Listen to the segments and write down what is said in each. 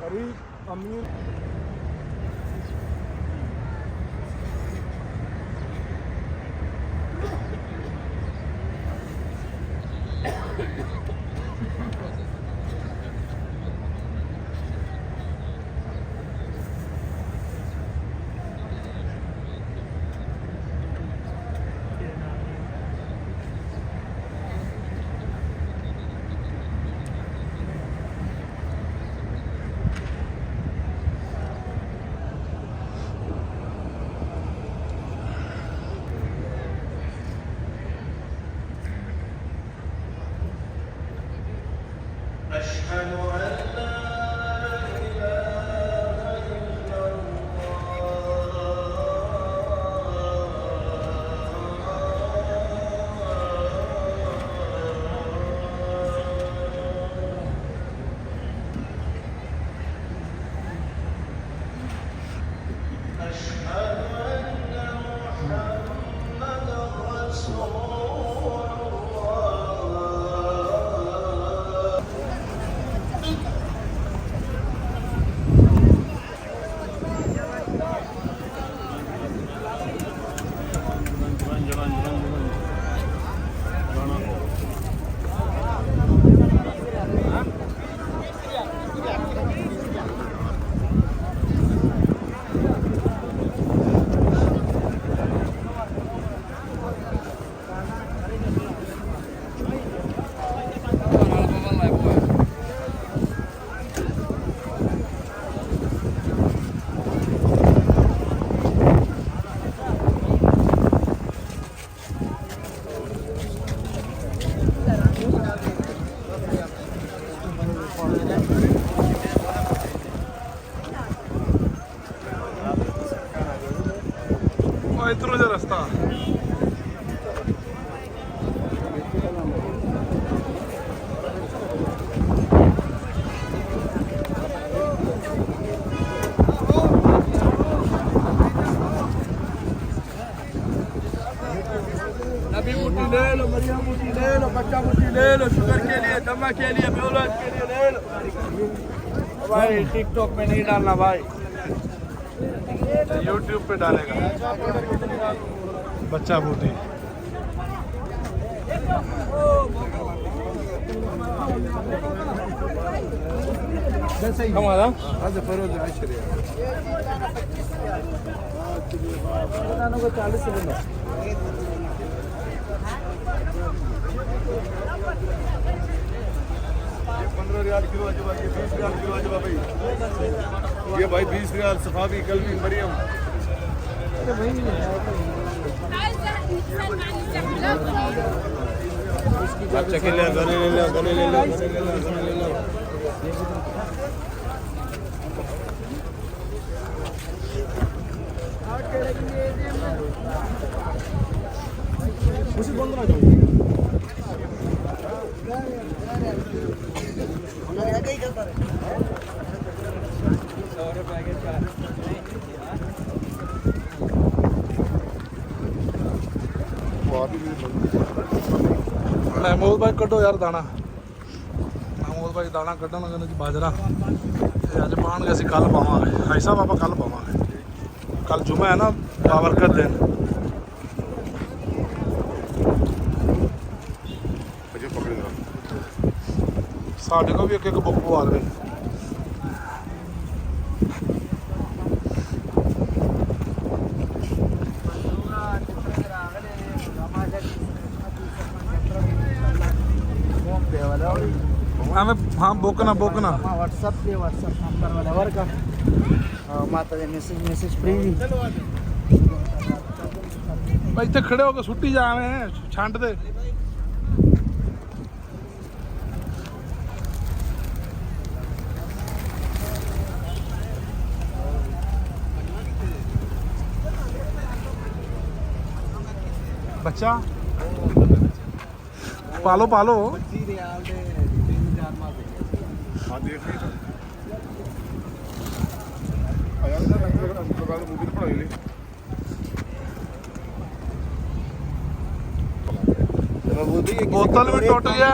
अरे अमीर इधर जो रास्ता नबी मुट्ठी ले लो, मरियम मुट्ठी ले लो, बच्चा मुट्ठी ले लो, शुगर के लिए, दमा के लिए, मेवलाद के लिए ले लो भाई। टिकटॉक पे नहीं डालना भाई, यूट्यूब पे डालेगा। बच्चा बूटी हमारा आज फरोज आशरिया 40 से 15 रियाल किलो अजवा, ये 20 रियाल किलो अजवा भाई। ये भाई 20 रियाल सफावी कलवी मरियम। अच्छा के लिए गले ले लो, गले ले लो, गले ले लो, गले ले लो। उसी बंद ना जाओ महमूद भाई कड्डो यार दाना। महमूद भाई दाना कड्डन लगे जी बाजरा अज पाएंगे, असं कल पावे। हाई साहब आप कल पावे, कल जुम्मा है ना, बाबरकत दिन। साढ़े को भी एक बुक पवा दे। हाँ बोकना व्हाट्सएप पे व्हाट्सएप नंबर वाला वर्क माता दे मैसेज फ्री भाई इतने खड़े होकर सुट्टी जा रहे हैं छंड दे। बच्चा पालो पालो बोतल भी टुट गया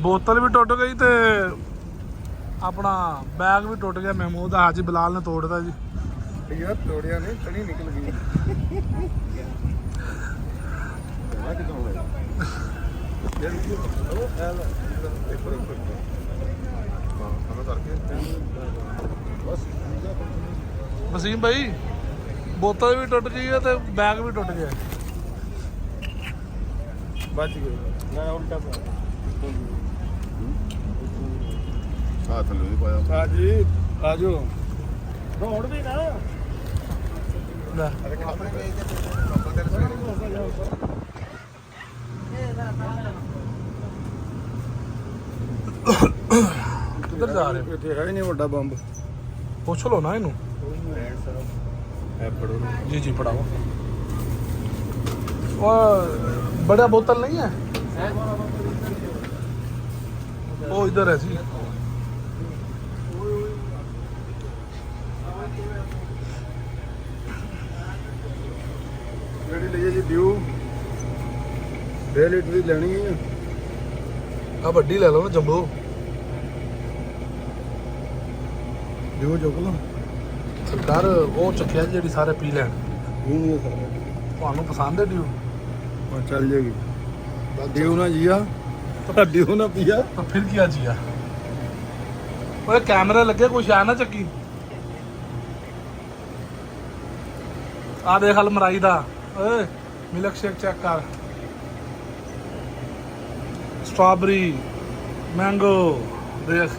बोतल भी टुट गई तो अपना बैग भी टुट गया महमूद हाजी बिलाल ने तोड़ता जी यार तोड़िया नहीं तनी निकल गई वसीम भाई बोतल भी टुट गई है तो बैग भी टुट गया बच गए ना उल्टा हाथ नहीं पाया हाँ जी आजो रोड भी ना ले किधर जा रहे हो ਇੱਥੇ ਹੈ ਹੀ ਨਹੀਂ ਵੱਡਾ ਬੰਬ पूछ लो ना इनू ਹੈ ਪੜੋ जी जी पढ़ाओ और बड़ा बोतल नहीं है वो इधर है जी ਜਿਹੜੀ ਲਈ ਜੀ ਡਿਊ 2 ਲੀਟਰ ਦੀ ਲੈਣੀ ਹੈ आ बड्डी ले लो ना जम्बो ਡਿਊ ਚੁੱਕ ਲਓ सरकार वो चुकिया जी सारे पी लैन ਨਹੀਂ ਸਰ ਤੁਹਾਨੂੰ ਪਸੰਦ ਹੈ ਡਿਊ ਉਹ ਚੱਲ ਜੇਗੀ ਡਿਊ ਨਾ ਜੀਆ ਤਾਂ ਡਿਊ ਨਾ ਪੀਆ तो फिर क्या जिया ओए कैमरे लगे कुछ है ना चक्की आ देख हल मराई दा ओए मिल्क शेक चेक कर स्ट्रॉबेरी मैंगो देख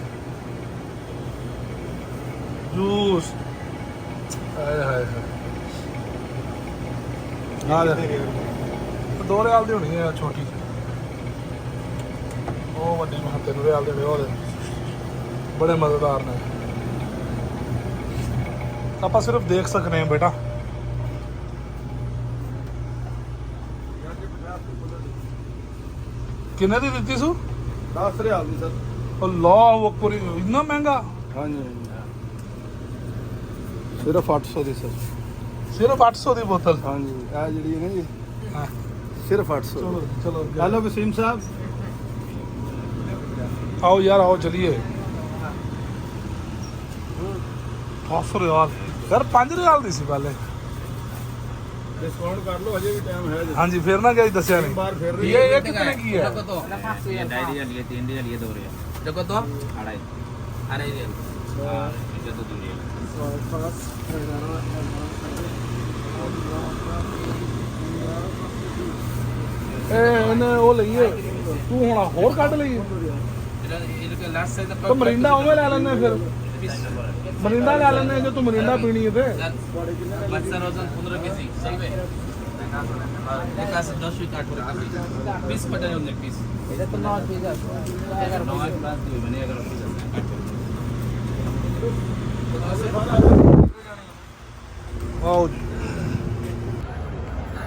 जूस हाय हाय हाय हाँ देख 2 रियाल दी होनी है छोटी ਉਹ ਵੱਡੀ ਮੈਂ 3 ਰਿਆਲ ਦੇ ਵਿਆਹ ਦੇ ਬੜੇ ਮਜ਼ੇਦਾਰ ਨੇ ਆਪਾਂ ਸਿਰਫ ਦੇਖ ਸਕਨੇ ਆ ਬੇਟਾ ਕਿੰਨੇ ਦੀ ਦਿੱਤੀ ਸੂ 10 ਰਿਆਲ ਦੀ ਸਰ ਅੱਲਾਹੁ ਅਕਬਰ ਇੰਨਾ ਮਹਿੰਗਾ ਹਾਂਜੀ ਸਿਰਫ 800 ਦੀ ਸਰ ਸਿਰਫ 800 ਦੀ ਬੋਤਲ ਹਾਂਜੀ ਇਹ ਜਿਹੜੀ ਹੈ ਨਾ ਜੀ ਹਾਂ ਸਿਰਫ 800 ਚਲੋ ਚਲੋ हेलो वसीम साहब आओ यार आओ चलिए 10 ਰਿਆਲ ਯਾਰ 5 ਰਿਆਲ ਦੀ ਸੀ ਪਹਿਲੇ डिस्काउंट कर लो अजय भी टाइम है ਹਾਂਜੀ ਫਿਰ ਨਾ ਕਿਹਾ ਦੱਸਿਆ ਨਹੀਂ बार फिर रही ਇਹ ਕਿਤਨੇ ਕੀ ਹੈ ये डायरी लिए 3 रियल लिए 2 रियल देखो तो अढ़ाई रियल हाँ ये तो 2 रियल ਇਹਨੇ ਉਹ ਲਈਏ ਤੂੰ ਹੁਣ ਹੋਰ ਕੱਢ ਲਈ इनके लास्ट से तो मरिंडा उमें ले लेने फिर मरिंडा ले लेने जो तू मरिंडा पीनी है थे मत्सर वजन 15 केजी सही है एक ऐसे 10 भी काट रहा पीस पटा है उन्हें पीस এটা তো 9 পিস আছে अगर 9 प्लस दिए मैंने अगर पीस आओ जी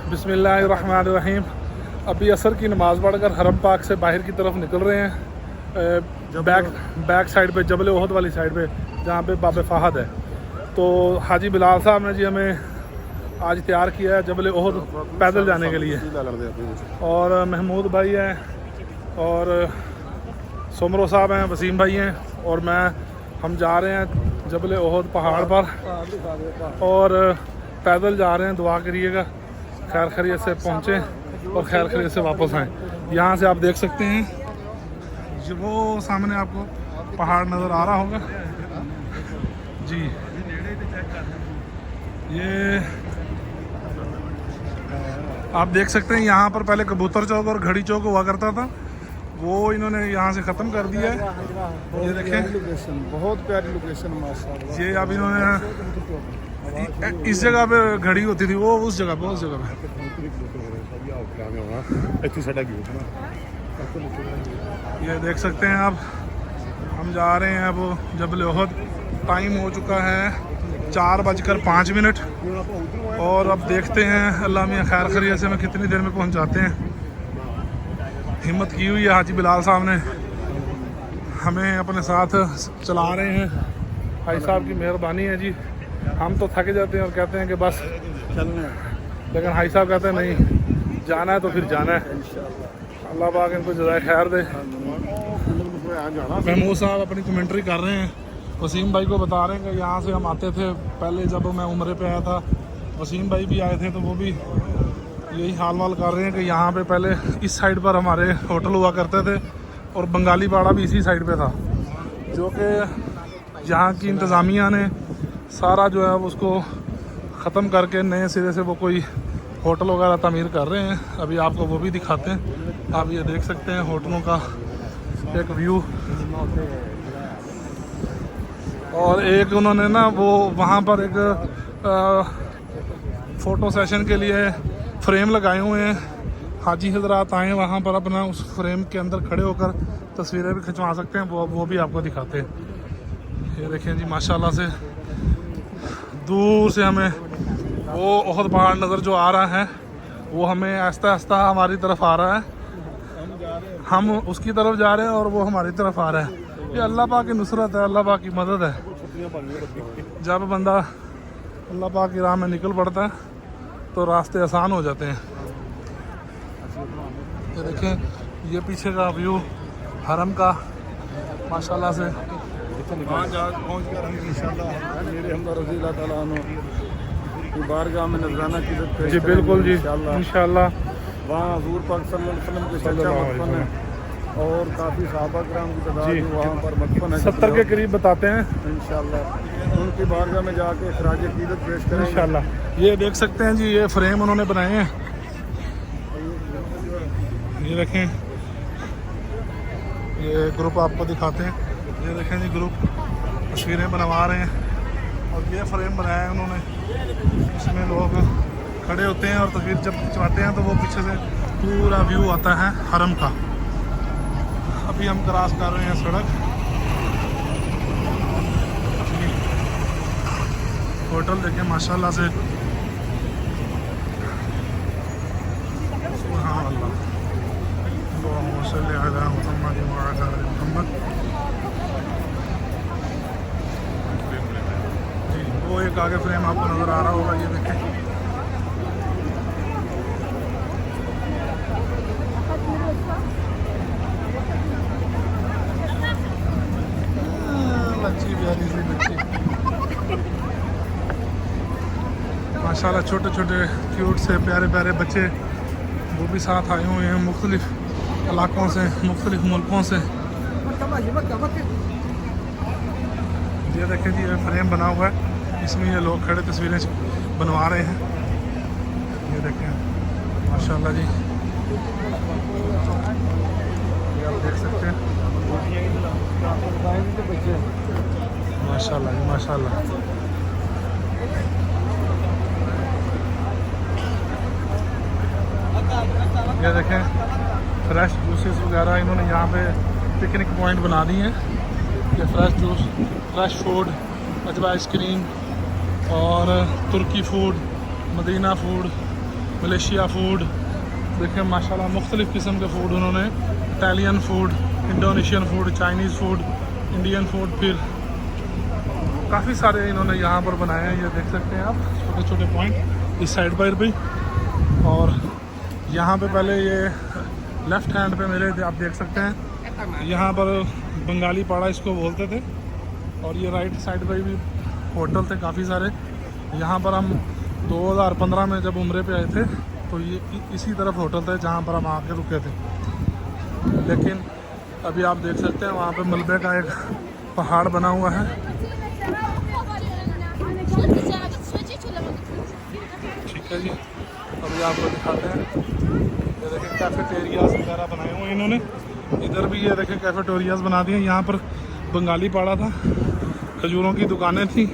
बिस्मिल्लाहिर्रहमानिर्रहीम अभी असर की नमाज़ पढ़कर हरम पाक से बाहर की तरफ निकल रहे हैं बैक साइड पे जबल ओहद वाली साइड पे जहाँ पे बाबे फ़ाहद है तो हाजी बिलाल साहब ने जी हमें आज तैयार किया है जबल ओहद पैदल जाने के लिए और महमूद भाई हैं और सुमरो साहब हैं वसीम भाई हैं और मैं हम जा रहे हैं जबल ओहद पहाड़ पर और पैदल जा रहे हैं दुआ करिएगा खैर खैरियत से पहुँचें और खैर खैरियत से वापस आएँ यहाँ से आप देख सकते हैं जो वो सामने आपको पहाड़ नज़र आ रहा होगा जी ये आप देख सकते हैं यहाँ पर पहले कबूतर चौक और घड़ी चौक हुआ करता था वो इन्होंने यहाँ से ख़त्म कर दिया है ये देखें लोकेशन बहुत प्यारी लोकेशन माशाल्लाह ये अब इन्होंने इस जगह पे घड़ी होती थी वो उस जगह पे ਇੱਥੇ ਸਾਡਾ ਗਿਆ ये देख सकते हैं आप हम जा रहे हैं अब जबल ओहद टाइम हो चुका है 4:05 और अब देखते हैं अल्लाह मियाँ खैर खैरियत से में कितनी देर में पहुंच जाते हैं हिम्मत की हुई है हाजी बिलाल साहब ने हमें अपने साथ चला रहे हैं भाई साहब की मेहरबानी है जी हम तो थक जाते हैं और कहते हैं कि बस ਚੱਲਣਾ लेकिन भाई साहब कहते हैं नहीं जाना है तो फिर जाना है। अल्लाह पाक इनको जज़ाए खैर दे। महमूद साहब अपनी कमेंट्री कर रहे हैं, वसीम भाई को बता रहे हैं कि यहाँ से हम आते थे पहले, जब मैं उम्रे पे आया था वसीम भाई भी आए थे तो वो भी यही हाल वाल कर रहे हैं कि यहाँ पे पहले इस साइड पर हमारे होटल हुआ करते थे और बंगाली पाड़ा भी इसी साइड पे था, जो कि यहाँ की इंतज़ामिया ने सारा जो है उसको ख़त्म करके नए सिरे से वो कोई होटल वगैरह तमीर कर रहे हैं। अभी आपको वो भी दिखाते हैं, आप ये देख सकते हैं होटलों का एक व्यू। और एक उन्होंने ना वो वहाँ पर एक फ़ोटो सेशन के लिए फ्रेम लगाए हुए हैं, हाजी हजरात आए वहाँ पर अपना उस फ्रेम के अंदर खड़े होकर तस्वीरें भी खिंचवा सकते हैं, वो भी आपको दिखाते हैं। ये देखें जी माशाल्लाह से दूर से हमें वो ओहद पहाड़ नज़र जो आ रहा है, वो हमें आहिस्ता आहिस्ता हमारी तरफ आ रहा है, हम उसकी तरफ जा रहे हैं और वो हमारी तरफ आ रहा है। ये अल्लाह पाक की नुसरत है, अल्लाह पाक की मदद है। जब बंदा अल्लाह पाक की राह में निकल पड़ता है तो रास्ते आसान हो जाते हैं। ये देखें ये पीछे का व्यू हरम का माशाल्लाह से। वहाँ जा पहुँच कर हम इंशाल्लाह मेरे हमदा रज़ी अल्लाह ताला अन्हु की बारगाह में नजराना कीदत पेश जी बिल्कुल जी इंशाल्लाह। वहाँ हुजूर पाक सल्लल्लाहु अलैहि वसल्लम के सच्चा मदफन है और काफ़ी सहाबा किराम की तादाद जी। वहाँ पर मदफन है 70 के करीब बताते हैं इंशाल्लाह। उनकी बारगाह में जाके खराज कीदत पेश करेंगे इंशाल्लाह। ये देख सकते हैं जी, ये फ्रेम उन्होंने बनाए हैं, ये देखें, ये ग्रुप आपको दिखाते हैं। ये देखें जी ग्रुप तस्वीरें बनवा रहे हैं और ये फ्रेम बनाया है उन्होंने, इसमें लोग खड़े होते हैं और तस्वीर जब खिंचवाते हैं तो वो पीछे से पूरा व्यू आता है हरम का। अभी हम क्रॉस कर रहे हैं सड़क, होटल देखें माशाल्लाह से। सुभान अल्लाह, अल्लाहुम्मा सल्ली अला मुहम्मद व अला आलि मुहम्मद। जी वो एक आगे फ्रेम आपको नज़र आ रहा होगा, ये देखें। बच्ची प्यारी सी बच्ची माशाल्लाह, छोटे छोटे क्यूट से प्यारे प्यारे बच्चे वो भी साथ आए हुए हैं मुख्तलिफ इलाकों से, मुख्तलिफ मुल्कों से। ये देखें जी ये फ्रेम बना हुआ है, इसमें ये लोग खड़े तस्वीरें बनवा रहे हैं। ये देखें माशाल्लाह जी, ये आप देख सकते हैं माशाल्लाह जी माशाल्लाह। ये देखें फ्रेश जूसेस वगैरह इन्होंने यहाँ पे पिकनिक पॉइंट बना दिए हैं। ये फ्रेश जूस, फ्रेश फूड, अजवा आइसक्रीम और तुर्की food, Medina food, Malaysia food, देखें माशाल्लाह मुख्तलिफ़ किस्म के फ़ूड उन्होंने, Italian food, Indonesian food, Chinese food, Indian food, फिर काफ़ी सारे इन्होंने यहाँ पर बनाए हैं। ये देख सकते हैं आप छोटे छोटे पॉइंट इस साइड पर भी। और यहाँ पे पहले ये लेफ़्ट हैंड पे मेरे आप देख सकते हैं, यहाँ पर बंगाली पाड़ा इसको बोलते थे। और ये राइट साइड पे भी होटल थे काफ़ी सारे। यहाँ पर हम 2015 में जब उम्रे पे आए थे तो ये इसी तरफ होटल थे जहाँ पर हम आके रुके थे। लेकिन अभी आप देख सकते हैं वहाँ पे मलबे का एक पहाड़ बना हुआ है। ठीक है जी, अभी आपको दिखाते हैं। ये देखें कैफेटेरियाज वगैरह बनाए हुए हैं इन्होंने, इधर भी ये देखें कैफेटेरियाज बना दिए। यहाँ पर बंगाली पाड़ा था, खजूरों की दुकानें थी,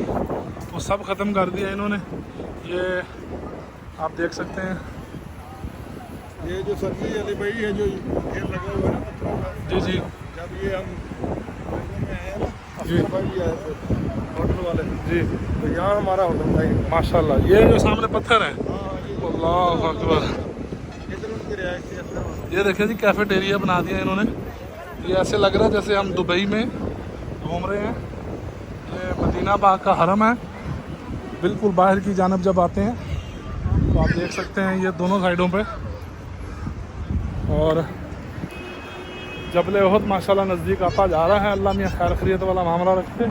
वो सब ख़त्म कर दिया इन्होंने। ये आप देख सकते हैं। ये जो सब्जी अली भाई है जो ढेर लगा हुआ है ना पत्थरों का, जी जी जब ये हम में आए ना जी भाई आए थे होटल वाले, जी तो यहाँ हमारा होटल था ये। माशाल्लाह। ये जो सामने पत्थर है, हाँ ये अल्लाह अकबर। इधर उनकी रिहाइश थी असल में। ये देखें जी कैफेटेरिया बना दिया इन्होंने। ये ऐसे लग रहा है जैसे हम दुबई में घूम रहे हैं। ये मदीना बाग का हरम है, बिल्कुल बाहर की जानब जब आते हैं तो आप देख सकते हैं ये दोनों साइडों पे और जबल ओहद माशाल्लाह नज़दीक आता जा रहा है। अल्लाह मियाँ खैर खैरियत वाला मामला रखते।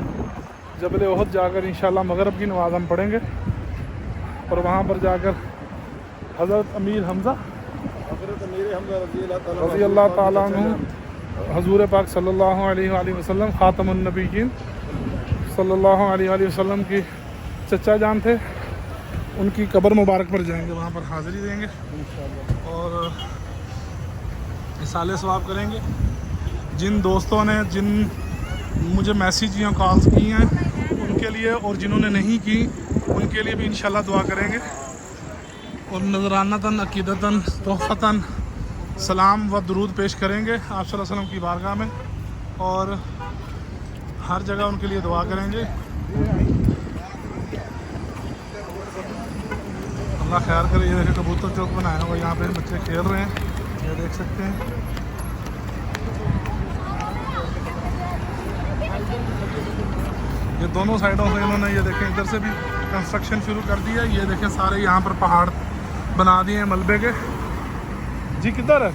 जबल ओहद जाकर इंशाल्लाह मगरिब की नमाज़ हम पढ़ेंगे और वहाँ पर जाकर हज़रत अमीर हमज़ा रज़ी अल्लाह ताला अन्हु हज़ूर पाक सल्लल्लाहु अलैहि वसल्लम ख़ातमुन नबिय्यीन सल्लल्लाहु अलैहि वसल्लम की चचा जान थे, उनकी कब्र मुबारक पर जाएंगे, वहाँ पर हाज़िरी देंगे और इसाले सवाब करेंगे। जिन दोस्तों ने जिन मुझे मैसेज या कॉल्स की हैं उनके लिए और जिन्होंने नहीं की उनके लिए भी इंशाल्लाह दुआ करेंगे और नज़रानतन अक़ीदतन तोहफ़तन सलाम व दुरूद पेश करेंगे आप सल्लल्लाहु अलैहि वसल्लम की बारगाह में और हर जगह उनके लिए दुआ करेंगे। अल्लाह खैर करे। ये देखिए कबूतर चौक बनाया हुआ, यहाँ पे बच्चे खेल रहे हैं, ये देख सकते हैं। ये दोनों साइडों से इन्होंने ये देखें इधर से भी कंस्ट्रक्शन शुरू कर दी है। ये देखें सारे यहाँ पर पहाड़ बना दिए हैं मलबे के। जी किधर है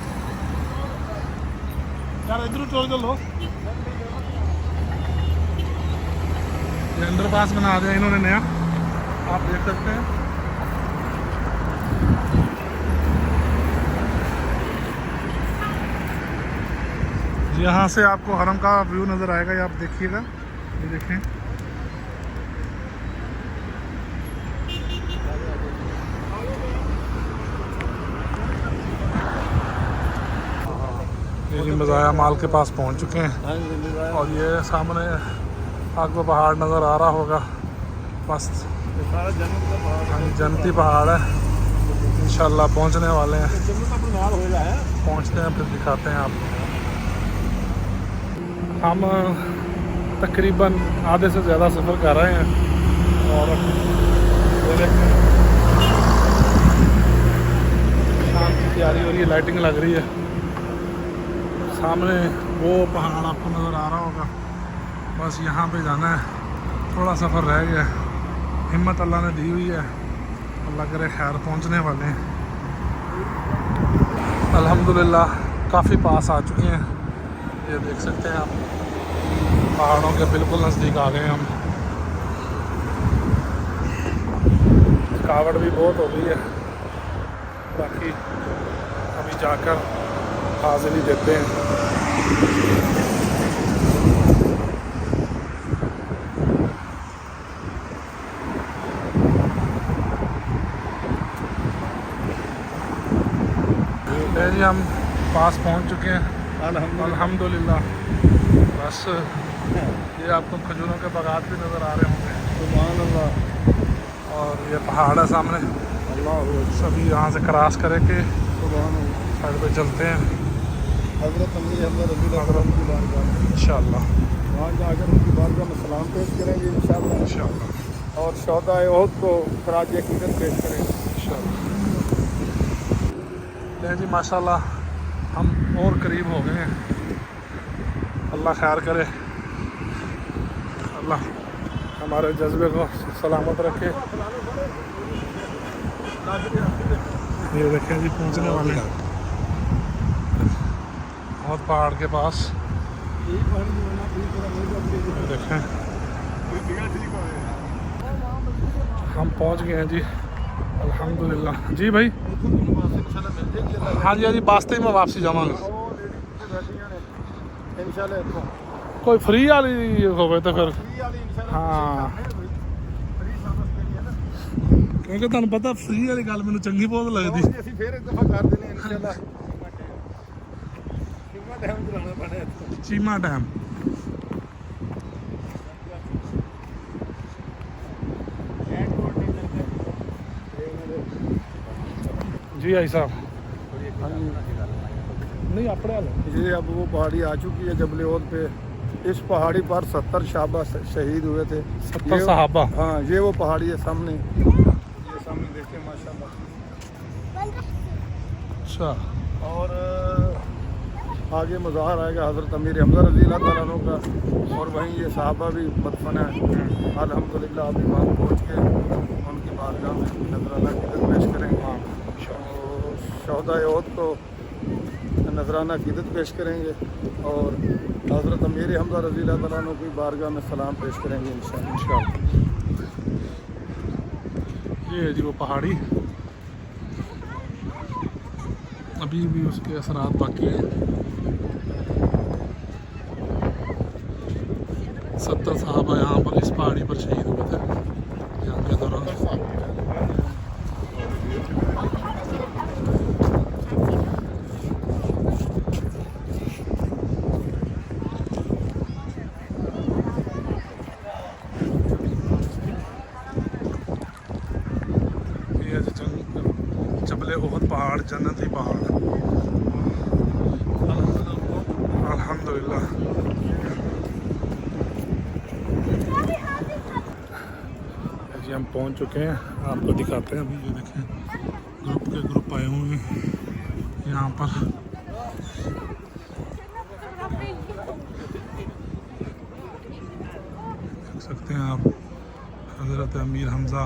यार, इधर चल चलो। ये अंडरपास बना दिया इन्होंने नया, आप देख सकते हैं। यहाँ से आपको हरम का व्यू नज़र आएगा, ये आप देखिएगा, ये देखें। ये जी मज़ाया माल के पास पहुँच चुके हैं और ये सामने आपको पहाड़ नज़र आ रहा होगा, बस जन्नती पहाड़ है। इंशाल्लाह पहुँचने वाले हैं, पहुँचते हैं फिर दिखाते हैं आपको। हम तकरीबन आधे से ज़्यादा सफ़र कर रहे हैं और ये देखें शाम की तैयारी हो रही है, लाइटिंग लग रही है। सामने वो पहाड़ आपको नज़र आ रहा होगा, बस यहाँ पे जाना है, थोड़ा सफ़र रह गया है। हिम्मत अल्लाह ने दी हुई है, अल्लाह करे खैर पहुँचने वाले हैं। अल्हम्दुलिल्लाह काफ़ी पास आ चुके हैं, ये देख सकते हैं आप, पहाड़ों के बिल्कुल नज़दीक आ गए हम। थकावट भी बहुत हो गई है, बाकी अभी जाकर हाज़िरी देते हैं। जी हम पास पहुंच चुके हैं अल्हम्दुलिल्लाह। बस ये आपको खजूरों के बागात भी नज़र आ रहे होंगे, सुभान अल्लाह। और ये पहाड़ है सामने, अल्लाह सभी यहाँ से क्रॉस करके साइड पे चलते हैं हज़रत अमीर हमज़ा रज़ी अल्लाह की बारगाह में इंशाअल्लाह। वहाँ जाकर उनकी बारगाह में सलाम पेश करेंगे इंशाअल्लाह और शोहदाए ओहद को खराज अक़ीदत पेश करेंगे इंशाअल्लाह। जी माशाल्लाह हम और करीब हो गए हैं, अल्लाह खैर करे, अल्लाह हमारे जज्बे को सलामत रखे। ये देखें जी पहुंचने वाले हैं बहुत पहाड़ के पास, देखें हम पहुंच गए हैं जी अल्हम्दुलिल्लाह। जी भाई हाँ जी वास्ते में वापसी जावांगे कोई फ्री वाली होवे तो फिर हाँ, क्योंकि तुहानू पता फ्री वाली गल मैनू चंगी बहुत लगदी। चीमा डैम जी आई साहब नहीं अपने ये अब वो पहाड़ी आ चुकी है जबल ओहद पे। इस पहाड़ी पर 70 शाबा शहीद हुए थे, 70 सहाबा। हाँ ये वो पहाड़ी है सामने, ये सामने देखें माशाल्लाह। अच्छा और आगे मज़ार आएगा हज़रत अमीर हमज़ा रज़ी अल्लाह ताला अन्हु का, और वहीं ये सहाबा भी मदफन है। अल्हम्दुलिल्लाह अभी वहाँ पहुँच के उनकी बारगाह में नज़राना की पेश करेंगे। शोहदाए ओहद को नजराना अकीदत पेश करेंगे और हज़रत अमीर हमजा रज़ी अल्लाह तआला अन्हु की बारगाह में सलाम पेश करेंगे इंशाअल्लाह। ये है जी वो पहाड़ी, अभी भी उसके असरात बाकी हैं। 70 साहबा यहाँ पर इस पहाड़ी पर शहीद हुए थे जंग के दौरान। ये जबल ओहद पहाड़, जन्नती पहाड़, अल्हम्दुलिल्लाह। जी हम पहुंच चुके हैं, आपको दिखाते हैं। अभी ये देखें ग्रुप के ग्रुप आए हुए हैं यहाँ पर। देख सकते हैं आप हज़रत अमीर हमज़ा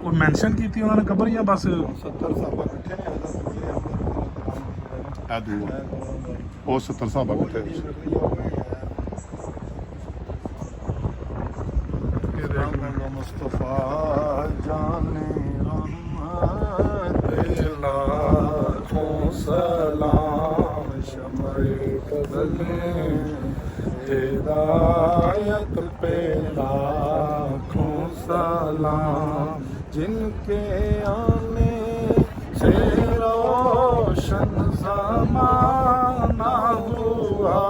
कोई मेंशन की थी उन्होंने कबर या बस 70 साहबा इकट्ठे ने वो 70 साहबा इकट्ठे मुस्तफा जाने सलाम शमरे हिदायत पे लाखों सलाम, जिनके आने से रोशन ज़माना हुआ,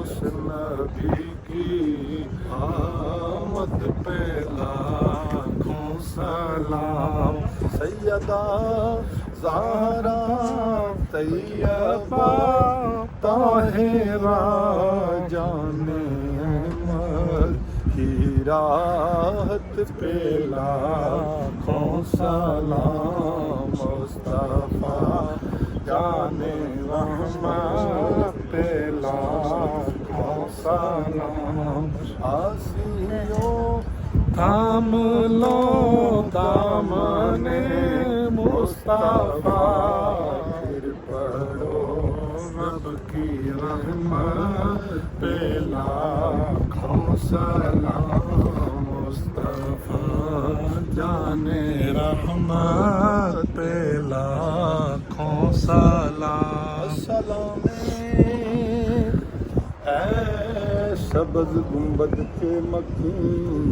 उस नबी की आमद पे लाखों सलाम। सैयदा ज़हरा तैयबा ताहिरा जाने अहमद की राहत पे लाखों सलाम। मुस्तफा जाने रहमत पे लाखों सलाम। आसियों थाम लो दामने मुस्तफा, फिर पढ़ो रब की रहमत पे लाखों सलाम। मुस्तफा जाने रहमत पे लाखों सलाम। सलामे ऐ सब्ज़ गुंबद के मकीन,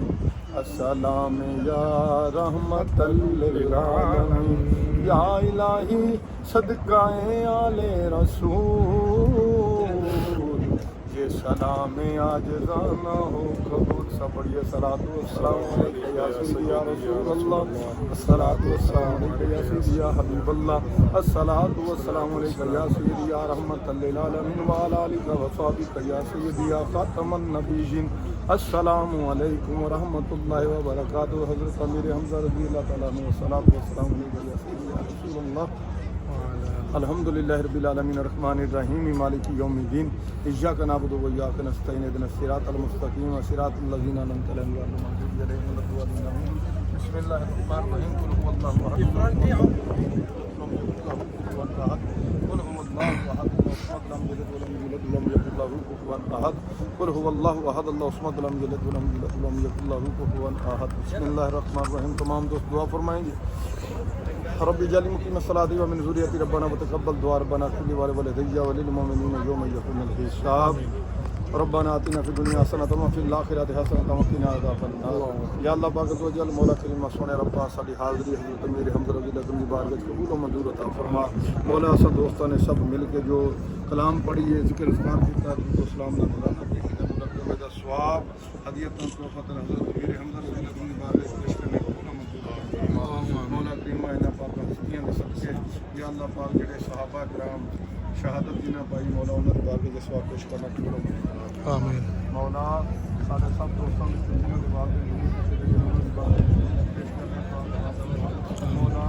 अस्सलाम या रहमतल लिल आलमीन। या इलाही सदकाए आले रसूल, ये सलाम आज जाना हो कबूल। सब बढ़िया सलातो वस्सलाम अलैका या सय्यदी या रसूल अल्लाह, अस्सलातु वस्सलाम अलैका या सय्यदी या हबीब अल्लाह, अस्सलातु वस्सलाम अलैका या सय्यदी या रहमतल लिल आलमीन व अला आलिका व सहबिका या सय्यदी या खातमन नबिय्यीन। अस्सलामु अलैकुम व रहमतुल्लाहि व बरकातुहू। हज़रत अमीर हमज़ा रज़ी अल्लाह तआला अन्हु, अस्सलातु वस्सलाम अलैका या सय्यदी या रसूल अल्लाह। अल्हम्दुलिल्लाहि रब्बिल आलमीन अर्रहमानिर रहीम मालिकि यौमिद्दीन। इय्याका नअबुदु व इय्याका नस्तईन इहदिनस सिरातल मुस्तक़ीम सिरातल लज़ीना अनअमत अलैहिम गैरिल मग़ज़ूबि अलैहिम वलद्दालीन। बिस्मिल्लाहिर रहमानिर रहीम। कुल हुवल्लाहु अहद, कुल हुवल्लाहु अहद, लम यलिद व लम यूलद व लम यकुल लहू कुफुवन अहद। कुल हुवल्लाहु अहद, अल्लाहु समद, लम यलिद व लम यूलद व लम यकुल लहू कुफुवन अहद। बिस्मिल्लाहिर रहमानिर रहीम। तमाम दोस्त दुआ फरमाएंगे। रब्बी जाली मुकीम सलाती व मिन ज़ुर्रियती रब्बना व तक़ब्बल दुआ रब्बना कुल्ली वालिदैया व लिल मुमिनीना यौम यक़ूमुल हिसाब। रब्बना आतिना फ़िद दुनिया हसनतन व फ़िल आखिरति हसनतन व क़िना अज़ाबन्नार। या अल्लाह पाक अज़्ज़ व जल मौला करीम सोने रब्बा साडी हाज़री हज़रत अमीर हमज़ा रज़ी अल्लाह की बारगाह कबूल व मंजूर अता फरमा। मौला सब दोस्तों ने सब मिल के जो कलाम पढ़िए जिक्र अस्कार किया तो सलाम ना मौलाना मुरब्बे दा सवाब हदियतन तोहफतन हज़रत मेरे हमदर्द रज़ी अल्लाह तआला बारे पेश करने को ना मंजूर मौला करीम इन्हां पाक हस्तियां दे सदके या अल्लाह पाक जेड़े सहाबा किराम शहादत जिन्हां पाई मौला उन्हां दे बारे च सवाब पेश करना को आमीन मौला साढ़े सब दोस्तों की जिन्होंने के बाद में पेश करने का मौला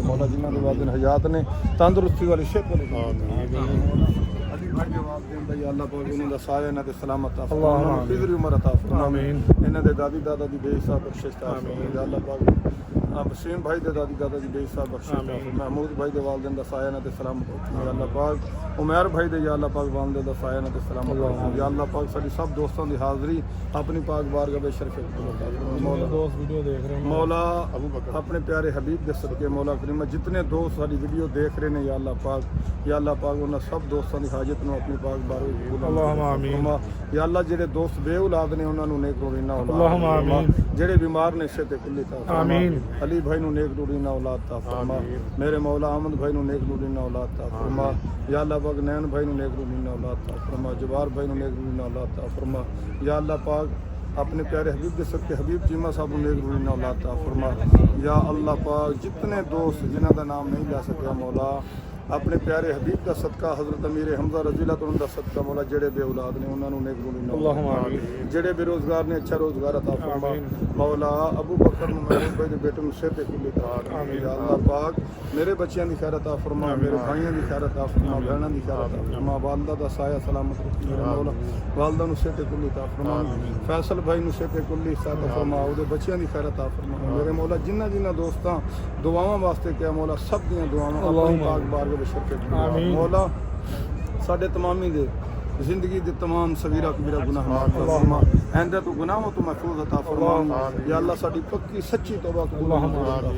मौला जिन्हों के बाद हयात ने तंदुरुस्ती वाली सेहत वाली अली भाई जवाब देंदा या अल्लाह पाक उन्हां दा साया इन्हां ते सलामत अता फरमा फिज़री उम्र अता फरमा आमीन इन्हां दे दादी दादा दी बेहिसाब बख्शिश अता फरमा या अल्लाह पाक वसीम भाई दे दादी दादा दी बेहिसाब बख्शिश अता फरमा महमूद भाई दे वालिदैन दा साया इन्हां ते सलामत रखना या अल्लाह पाक उमर भाई दे या अल्लाह पाक वालिदैन दा साया इन्हां ते सलामत रखना या अल्लाह पाक साडी सब दोस्तों दी हाज़री अपनी पाक बारगाह में शरीफ मौला दोस्त वीडियो देख रहे हैं मौला अपने प्यारे हबीब के सदके मौला करीम जितने दोस्त सारी वीडियो देख रहे हैं या अल्लाह पाक उन्होंने सब दोस्तों की हाजत में अपनी पाक बारे या अल्लाह जेडे दोस्त बे औलाद ने उन्होंने नेक रूरीना औलाद जेडे बीमार ने इसे कुल्ली ता आमीन अली भाई नु नेक रूरीना औलाद ता फरमा मेरे मौला अहमद भाई नु नेक रूरीना औलाद ता फरमा या अल्लाह पाक नैन भाई नु नेक रूरीना औलाद ता फरमा जवार भाई नु नेक रूरीना औलाद ता फरमा या अल्लाह पाक अपने प्यारे हबीब के सबके हबीब चीमा साहब ने एक रूरीना औलाद ता फरमा या अल्लाह पाक जितने दोस्त जिन्हां दा नाम नहीं ले सकिया मौला अपने प्यारे हबीब का सदका हज़रत अमीर हमजा रज़ी अल्लाह तआला दा सदका मौला जेड़े बे औलाद ने उन्होंने नेक रूरीना अल्लाहुम्मा आमीन जेड़े बेरोजगार ने अच्छा रोजगार अता फरमा मौला अबू बकर महमूद भाई दे बेटे नु सेहत कुल्ली ता आमीन या अल्लाह पाक मेरे बच्चियां दी खैर अता फरमा मेरे भाइयों दी खैर अता फरमा बहनां दी खैर अता फरमा वालदा दा साया सलामत रखी मेरे मौला वालदा नु सेहत कुल्ली ता फरमा फैसल भाई नु सेहत कुल्ली अता फरमा ओदे बच्चियां दी खैर अता फरमा मेरे मौला जिन्हां दोस्तां दुआवां वास्ते क्या मौला सब दियां दुआवां अपनी पाक बारगाह में शरीफ आमीन मौला साडे तमामी दे जिंदगी दे तमाम सगीरा कबीरा गुनाह माफ फरमा आइंदा तो गुनाहों तो महफूज अता फरमा या अल्लाह साडी पक्की सच्ची तौबा कबूल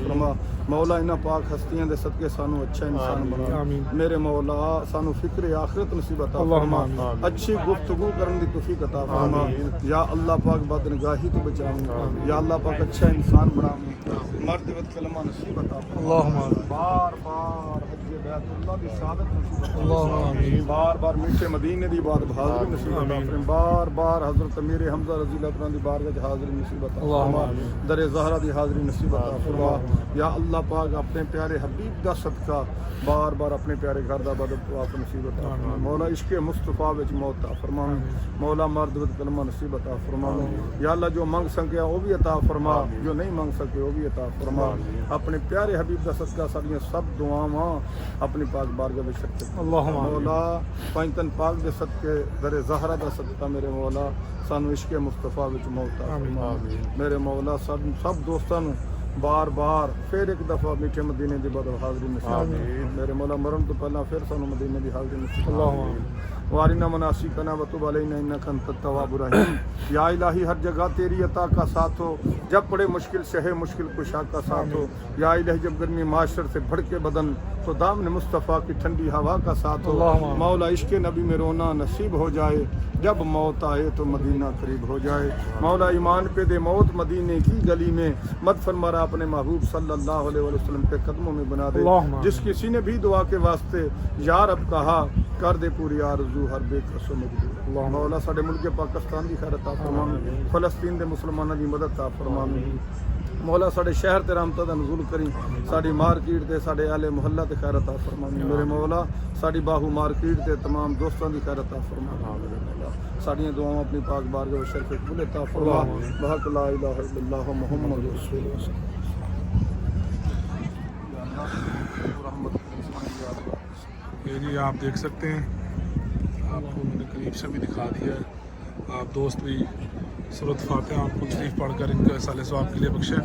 फरमा मौला इन्हां पाक हस्तियां दे सदके सानू अच्छा इंसान बना मेरे मौला सानू फिक्र आखिरत नसीब अता फरमा अच्छी गुफ्तगू करन दी तौफीक अता फरमा या अल्लाह पाक बदनगाही तो बचावी या अल्लाह पाक अच्छा इंसान बनावी मर्द वत कलमा नसीब अता फरमा बार बार हज बैतुल्लाह दी शहादत नसीब अता फरमा बार बार मीठे मदीने दी बात हाज़िरी नसीब अता फरमा बार बार हज़रत अमीर हमजा रज़ी अल्लाह तआला दी बारगाह च हाज़िरी नसीब अता फरमा दर ज़हरा दी हाज़िरी नसीब अता फरमा या अल्लाह पाक अपने प्यारे हबीब दा सदका बार बार अपने प्यारे घर दा बदवाप नसीब अता फरमा मौला इश्क़ मुस्तफ़ा विच मौत अता फरमा मौला मर्द वत कलमा नसीब अता फरमा या अल्लाह जो मंग सके वो भी अता फरमा जो नहीं मंग सके वो भी अता फरमा अपने प्यारे हबीब दा सदका साडियां सब दुआवां अपनी पाक बारगाह में शरीफ मौला पंजतन पाक दे सदके दर ज़हरा दा सदका मेरे मौला सानू इश्क़ मुस्तफ़ा विच मौत अता फरमा मेरे मौला सब दोस्तां नू बार बार फिर एक दफ़ा मीठे मदीने की बदल हाज़िरी नसीब मेरे मौला मरण तो पहला फिर सानू मदीने की हाज़िरी नसीब वारिना मनासिकना वतुब अलैना इन्नका अंतत तव्वाबुर रहीम या इलाही हर जगह तेरी अता का साथ हो जब पड़े मुश्किल शहे मुश्किल कुशा का साथ हो या इलाही जब गर्मी माशर से भड़के बदन तो दामन मुस्तफ़ा की ठंडी हवा का साथ हो मौला इश्क़ नबी में रोना नसीब हो जाए जब मौत आए तो मदीना करीब हो जाए मौला ईमान पे दे मौत मदीने की गली में मत फरमा अपने महबूब सल्लल्लाहु अलैहि वसल्लम के कदमों में बना दे जिस किसी ने भी दुआ के वास्ते यार अब कहा कर दे पूरी आरज़ू हर बेकसो मजबूर मौला साडे मुल्क पाकिस्तान की खैर अता फरमा फ़लस्तीन के मुसलमानों की मदद अता फरमा मौला साडे शहर ते रहमत दा नज़ूल करी साडी मार्केट ते साडे आले मोहल्ला ते खैर अता फरमा मेरे मौला साडी बाहू मार्केट ते तमाम दोस्तों की खैर अता फरमा साडियां दुआवां अपनी पाक बारगाह में शरीफ कबूल अता फरमा बहक ला इलाहा इल्लल्लाह मुहम्मद रसूलुल्लाह ये जी आप देख सकते हैं आपको मैंने करीब से भी दिखा दिया है आप दोस्त भी सूरत फातिहा आपको शरीफ पढ़कर इनका साले सवाब के लिए बख्शे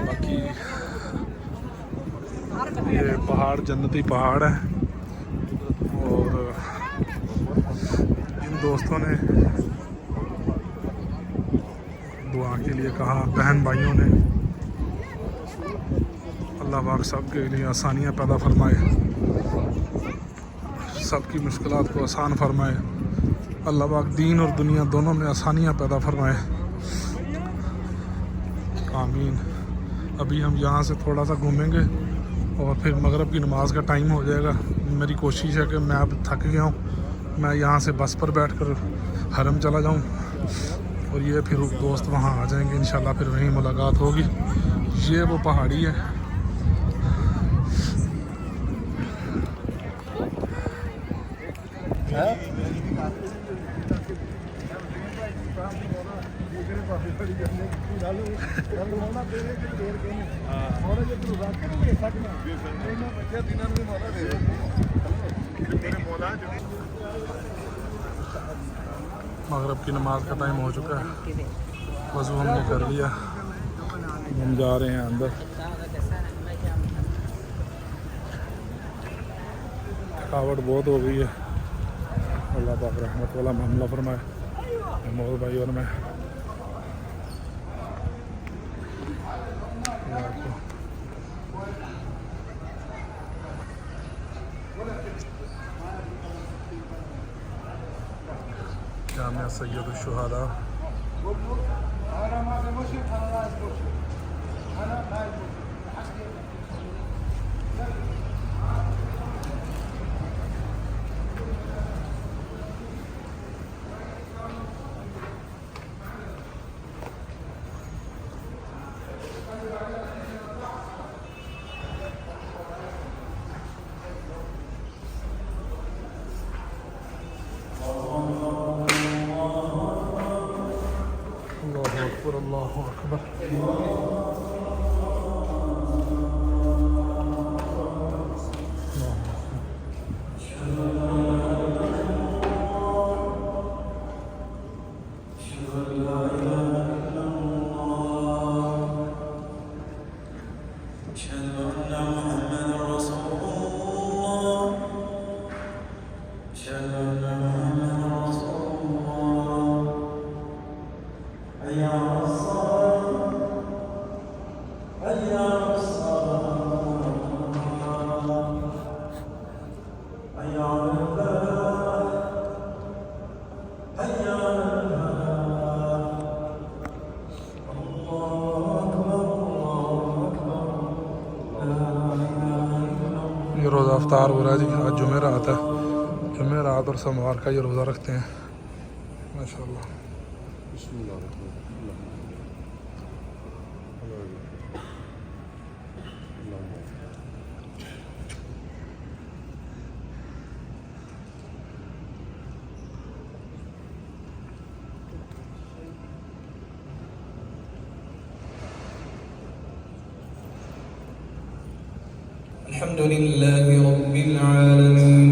बाकी ये पहाड़ जन्नती पहाड़ है और इन दोस्तों ने दुआ के लिए कहा बहन भाइयों ने अल्लाह पाक सब के लिए आसानियाँ पैदा फरमाए सबकी मुश्किलात को आसान फरमाए अल्लाह पाक दीन और दुनिया दोनों में आसानियाँ पैदा फरमाए। आमीन। अभी हम यहाँ से थोड़ा सा घूमेंगे और फिर मगरिब की नमाज़ का टाइम हो जाएगा। मेरी कोशिश है कि मैं अब थक गया हूँ, मैं यहाँ से बस पर बैठकर हरम चला जाऊँ और ये फिर दोस्त वहाँ आ जाएंगे इंशाल्लाह, फिर वहीं मुलाकात होगी। ये वो पहाड़ी है। मगरिब की नमाज का टाइम हो चुका है, वज़ू हमने कर लिया, हम जा रहे हैं अंदर। थकावट बहुत हो गई है, अल्लाह पाक रहमत वाला मामला फरमाए। महमूद भाई और मैं जामिया सैयद शुहदा। अल्लाहु अकबर। ये रोज़ा अफ्तार हो रहा है जी। आज जुमेरात है, जुमेरात और सोमवार का ये रोज़ा रखते हैं माशाल्लाह। अल्हम्दुलिल्लाहि रब्बिल आलमीन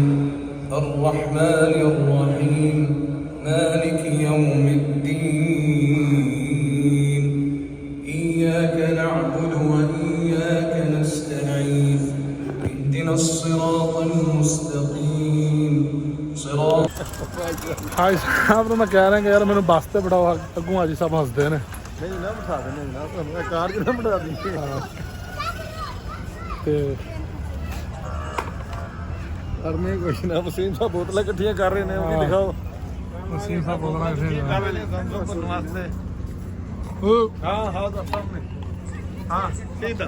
अर्रहमानिर रहीम मालिकि यौमिद्दीन इय्याका नअबुदु व इय्याका नस्तईन इहदिनस सिरातल मुस्तकीम सिरात। हाय साहब, तो मैं कह रहा कि यार मैंने बस से बिठाओ, अगू आज सब हंसते हैं। नहीं ना बिठा देने ना, तो कार च ना बिठा दी। करने कुछ ना, वसीम साहब बोतलें इकट्ठियां कर रहे हैं, उन्हें दिखाओ। वसीम साहब बोल रहे थे कर रहे हैं संसद वास्ते। हाँ हाँ सामने, हाँ सीधा।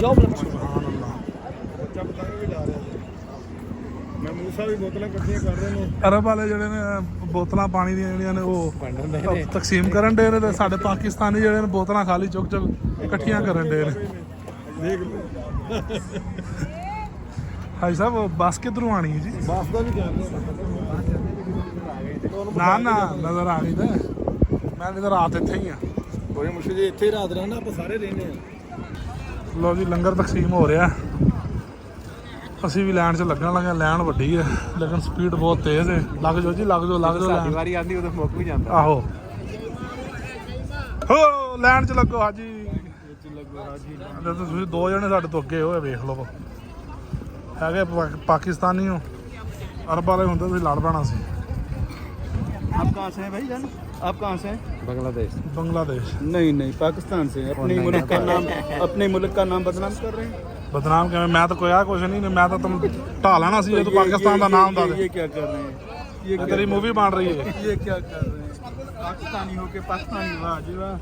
जॉब जब तक भी जा रहे हैं, मैं मूसा भी बोतलें इकट्ठियां कर रहे हैं। अरब वाले ਜਿਹੜੇ ਨੇ ਬੋਤਲਾਂ ਪਾਣੀ ਦੀਆਂ ਜਿਹੜੀਆਂ ਨੇ ਉਹ ਤਕਸੀਮ ਕਰਨ ਦੇ ਨੇ, ਤੇ ਸਾਡੇ ਪਾਕਿਸਤਾਨੀ ਜਿਹੜੇ ਨੇ ਬੋਤਲਾਂ ਖਾਲੀ ਚੁੱਕ ਚੁੱਕ ਇਕੱਠੀਆਂ ਕਰਨ ਦੇ ਨੇ। देख लो ਹਾਈ ਸਾਹਿਬ ਬੱਸ ਕਿੱਧਰੋਂ ਆਣੀ ਹੈ ਜੀ? बस का भी कर रहे ਨਾ ਨਾ ਨਜ਼ਰ ਆ ਗਈ ਤਾਂ ਮੈਂ ਵੀ ਤਾਂ ਰਾਤ ਇੱਥੇ ਹੀ ਆ। कोई मुश्किल जी, इतने रात रहना, आप सारे रहने हैं। ਲੋ ਜੀ ਲੰਗਰ ਤਕਸੀਮ ਹੋ ਰਿਹਾ, ਅਸੀਂ ਵੀ ਲਾਈਨ 'ਚ ਲੱਗਣ ਲੱਗੇ। ਲਾਈਨ ਵੱਡੀ ਹੈ ਲੇਕਿਨ ਸਪੀਡ ਬਹੁਤ ਤੇਜ਼ ਹੈ। ਲੱਗ ਜਾਓ ਜੀ, ਲੱਗ ਜਾਓ, ਲੱਗ ਜਾਓ। ਲਾਈਨ वारी आती उधर मुक भी जाता। ਆਹੋ ਹੋ ਲਾਈਨ 'ਚ ਲੱਗੋ ਹਾਜੀ। ਤੇ ਤੁਸੀਂ ਦੋ ਜਣੇ ਸਾਡੇ ਤੋਂ ਅੱਗੇ ਹੋਏ, ਵੇਖ ਲਓ ਹੈਗੇ ਪਾਕਿਸਤਾਨੀ ਹੋ। ਅਰਬ ਵਾਲੇ ਹੁੰਦੇ ਤੁਸੀਂ ਲੜ ਪੈਣਾ ਸੀ। आप कहाँ से हैं भाई जान? आप कहाँ से हैं? बांग्लादेश। ਬੰਗਲਾਦੇਸ਼। नहीं नहीं, पाकिस्तान से। अपने मुल्क का नाम, अपने मुल्क का नाम बदनाम कर रहे हैं। ਬਦਨਾਮ ਕਿਵੇਂ? ਮੈਂ ਤਾਂ ਕੋਈ ਆ ਕੁਛ ਨਹੀਂ, ਮੈਂ ਤਾਂ ਤੁਮ ਢਾ ਲੈਣਾ ਸੀ ਜੇ ਤੂੰ ਪਾਕਿस्तान ਦਾ ਨਾਮ ਦਾ। ये क्या कर रहे हैं? ये तेरी मूवी बन रही है। ये क्या कर रहे हैं? पाकिस्तानी होके पाकिस्तानी वाह जी वाह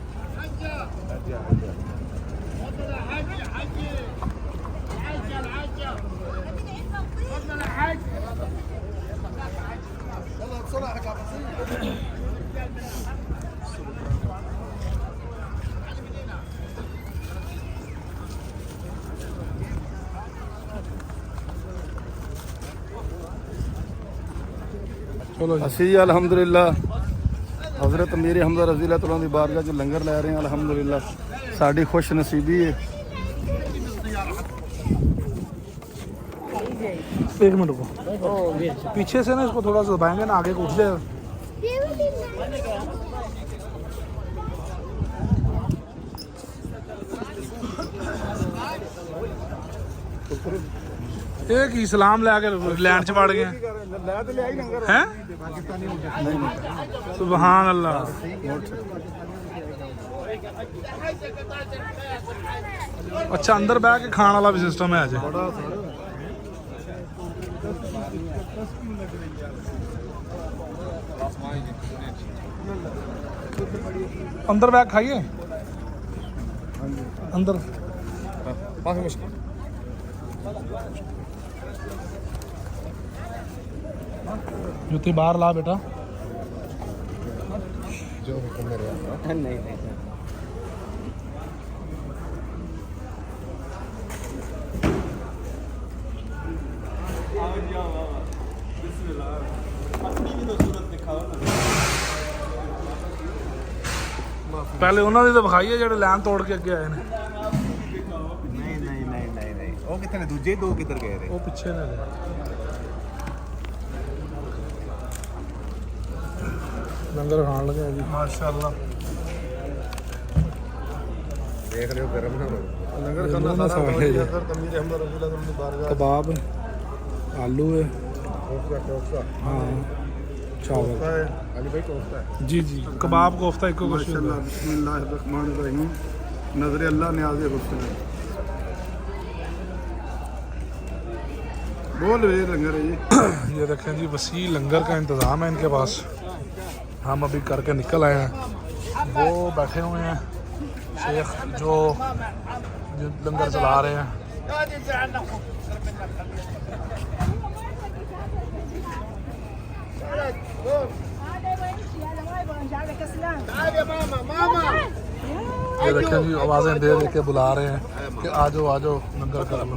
ਚਲੋ ਜੀ ਅਸੀਂ ਅਲਹਮਦੁਲਿਲਾ ਹਜ਼ਰਤ ਅਮੀਰ ਹਮਜ਼ਾ ਰਜ਼ੀ ਅੱਲਾਹ ਤਆਲਾ ਦੀ ਬਾਰਗਾਹ 'ਚ ਲੰਗਰ ਲੈ ਰਹੇ ਹਾਂ ਅਲਹਮਦੁਲਿਲਾ ਸਾਡੀ ਖੁਸ਼ ਨਸੀਬੀ ਹੈ एक मिनट रुको पीछे से ना इसको थोड़ा सा दबाएंगे ना आगे को उठ जाएगा ਇਹ ਕੀ ਇਸਲਾਮ ਲੈ ਕੇ ਲੈਂਡ ਚ ਵੜ ਗਏ ਲੈ ਤੇ ਲਿਆ ਹੀ ਲੰਗਰ ਹੈ ਪਾਕਿਸਤਾਨੀ ਹੋ ਗਿਆ ਸੁਭਾਨ ਅੱਲਾਹ ਅੱਛਾ ਅੰਦਰ ਬਹਿ ਕੇ ਖਾਣ ਵਾਲਾ ਵੀ ਸਿਸਟਮ ਹੈ ਅਜੇ अंदर बैग खाइए अंदर जूती बाहर ला बेटा पहले उन्होंने तो विखाई है जो लैन तोड़ के अगे आए ने ਨਹੀਂ ਉਹ ਕਿੱਥੇ ਨੇ ਦੂਜੇ ਦੋ ਕਿੱਧਰ ਗਏ ਨੇ वो पीछे ने लंगर खान लगे जी माशाल्लाह ਦੇਖ ਲਿਓ ਗਰਮ ਨਾ ਹੋਵੇ ਲੰਗਰ ਖਾਣਾ ਸਾਰਾ ਹਜ਼ਰਤ ਅਮੀਰ ਹਮਜ਼ਾ ਰਜ਼ੀ ਅੱਲਾਹ ਤਆਲਾ ਦੀ ਬਾਰਗਾਹ कबाब आलू है ਕੋਫਤਾ हाँ चावल ਹੈ ਅਲੀ ਭਾਈ ਕੋਫਤਾ ਹੈ जी जी कबाब कोफ्ता एक कुछ माशाअल्लाह बिस्मिल्लाहिर रहमानिर रहीम नजर अल्लाह न्याज़ हुस्न बोल वे लंगर है जी ये देखें जी वसी लंगर का इंतज़ाम है इनके पास हम अभी करके निकल आए हैं वो बैठे हुए हैं शेख जो लंगर चला रहे हैं ये देखें जी आवाज़ें दे दे के बुला रहे हैं कि आ जाओ लंगर कर लो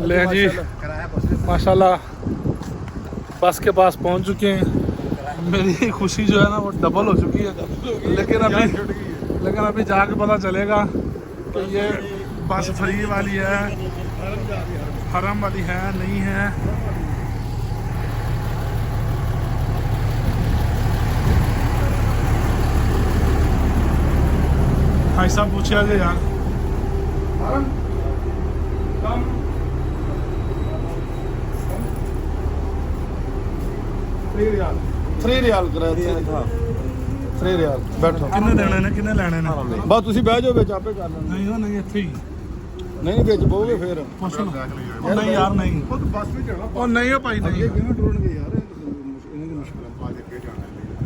ले जी माशाल्लाह बस के पास पहुंच चुके हैं मेरी खुशी जो है ना वो डबल हो चुकी है लेकिन अभी जाके पता चलेगा कि ये बस फ्री वाली है हरम वाली है नहीं है हाँ सब पूछे आगे यार थ्री रियाल कराया था 3 रियाल बैठो किन्ने देने ने किन्ने लेने ने बस ਤੁਸੀਂ ਬਹਿ ਜਾਓ ਵਿੱਚ ਆਪੇ ਕਰ ਲੈਣਾ नहीं हो नहीं इत्थे ही ਨਹੀਂ ਵਿੱਚ ਬਹੋਗੇ ਫੇਰ ਪੁੱਛ ਲਓ ਉਹ ਨਹੀਂ ਯਾਰ ਨਹੀਂ ਉਹ ਤਾਂ ਬੱਸ ਵਿੱਚ ਜਾਣਾ ਉਹ ਨਹੀਂ ਹੋ ਭਾਈ ਨਹੀਂ ਅੱਗੇ ਕਿਵੇਂ ਟੁਰਨਗੇ ਯਾਰ ਇਹਨਾਂ ਦੀ ਮੁਸ਼ਕਲ ਬਾਅਦ ਅੱਗੇ ਜਾਣਾ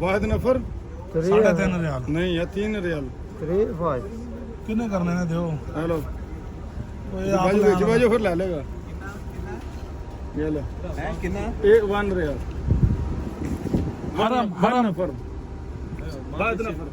ਵਾਹਿਦ ਨਫਰ 3.5 ਰਿਆਲ ਨਹੀਂ ਜਾਂ 3 ਰਿयाल 3 5 ਕਿੰਨੇ ਕਰਨੇ ਨੇ ਦਿਓ ਹੈਲੋ ਓਏ ਆਪ ਬਾਜੂ ਵਿੱਚ ਲੈ ਬਾਜੂ ਫਿਰ ਲੈ ਲੇਗਾ ये ले कितना एक 1 रियाल हरम हर हरम नफर वाहिद नफर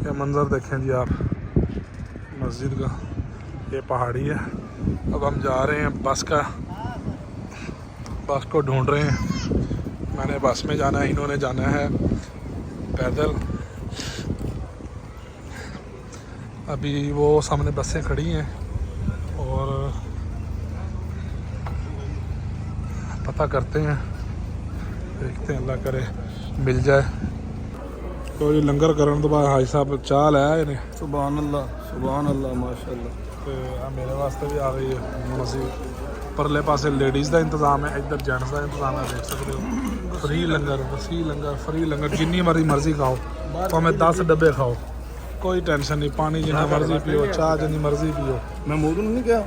ये मंज़र देखें जी आप मस्जिद का ये पहाड़ी है अब हम जा रहे हैं बस को ढूंढ रहे हैं मैंने बस में जाना है इन्होंने जाना है पैदल अभी वो सामने बसें खड़ी हैं और पता करते हैं देखते हैं अल्लाह करे मिल जाए तो जी लंगर करने तो बाद हाजी साहब चाल है इन्हें सुभान अल्लाह माशाअल्लाह ਤੇ ਆ ਮੇਰੇ ਵਾਸਤੇ ਵੀ ਆ ਗਈ ਹੈ ਮਸੀ ਪਰਲੇ ਪਾਸੇ ਲੇਡੀਜ਼ ਦਾ ਇੰਤਜ਼ਾਮ ਹੈ ਇੱਧਰ ਜੈਂਟਸ ਦਾ ਇੰਤਜ਼ਾਮ ਹੈ ਦੇਖ ਸਕਦੇ ਹੋ फ्री लंगर फ्री लंगर जिन्नी मर्जी खाओ, भावें 10 डब्बे खाओ, कोई टेंशन नहीं। पानी जिन्ना मर्जी पियो, चाह जिन्नी मर्जी पियो। मैं मोदू नहीं क्या